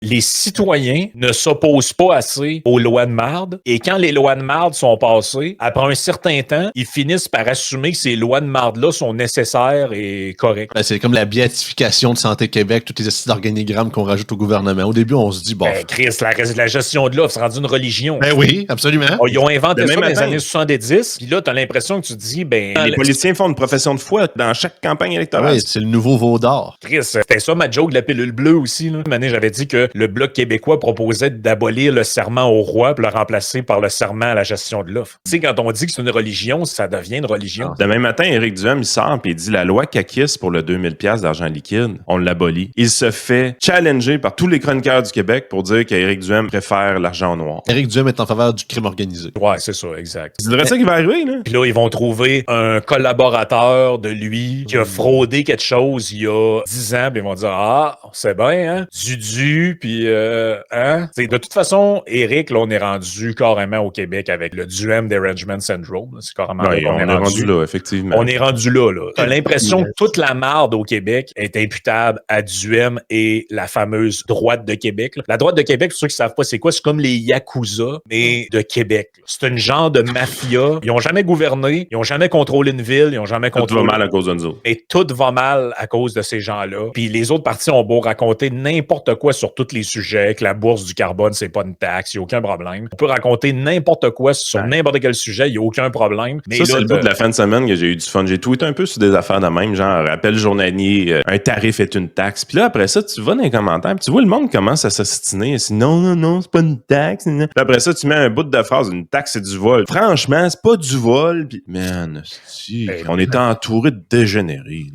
les citoyens ne s'opposent pas assez aux lois de marde. Et quand les lois de marde sont passées, après un certain temps, ils finissent par assumer que ces lois de marde-là sont nécessaires et correctes. Ben, c'est comme la béatification de Santé Québec, tous les astuces d'organigrammes qu'on rajoute au gouvernement. Au début, on se dit, bon. Ben, Chris, la gestion de l'offre, c'est rendu une religion. Ben oui, absolument. Oh, ils ont inventé ça dans les matin. années 70, puis là, t'as l'impression que tu te dis, ben... Les politiciens font une profession de foi dans chaque campagne électorale. Oui, c'est le nouveau veau d'or. Chris, c'était ça ma joke de la pilule bleue aussi. Là. Une année, j'avais dit que le Bloc québécois proposait d'abolir le serment au roi pour le remplacer par le serment à la gestion de l'offre. Tu sais, quand on dit que c'est une religion, ça devient une religion. Demain matin, Éric Duhem, il sort et il dit la loi caquiste pour le 2000$ d'argent liquide, on l'abolit. Il se fait challenger par tous les chroniqueurs du Québec pour dire qu'Éric Duhem préfère l'argent noir. Éric Duhem est en faveur du crime organisé. Ouais, c'est ça, exact. C'est vrai ça qui va arriver, là? Puis là, ils vont trouver un collaborateur de lui qui a fraudé quelque chose il y a 10 ans, puis ils vont dire « Ah, c'est bien, hein? Dudu, puis hein? » De toute façon, Éric, là, on est rendu carrément au Québec avec le Duhem Derangement Syndrome. C'est carrément Ouais, là qu'on on est rendu là, effectivement. On est rendu là. T'as l'impression que toute la marde au Québec est imputable à Duhem et la fameuse droite de Québec. Là. La droite de Québec, pour ceux qui savent pas c'est quoi, c'est comme les Yakuza, mais de Québec. Là. C'est une genre de mafia. Ils ont jamais gouverné, ils ont jamais contrôlé une ville, ils ont jamais Tout contrôlé... va mal à cause de nous autres. Et tout va mal à cause de ces gens-là. Puis les autres partis ont beau raconter n'importe quoi sur tous les sujets, que la bourse du carbone, c'est pas une taxe, il n'y a aucun problème. On peut raconter n'importe quoi sur n'importe quel sujet, il n'y a aucun problème. Mais ça, là, c'est le bout de la fin de semaine que j'ai eu du fun. J'ai tweeté un peu sur des affaires de même, genre rappel journalier, un tarif est une taxe. Puis là, après ça, tu vas dans les commentaires, puis tu vois le monde commence à s'ostiner. Non, c'est pas une taxe. Puis après ça, tu mets un bout de phrase, une taxe, c'est du vol. Franchement, c'est pas du vol. Puis, man, on est entouré de dégénérés.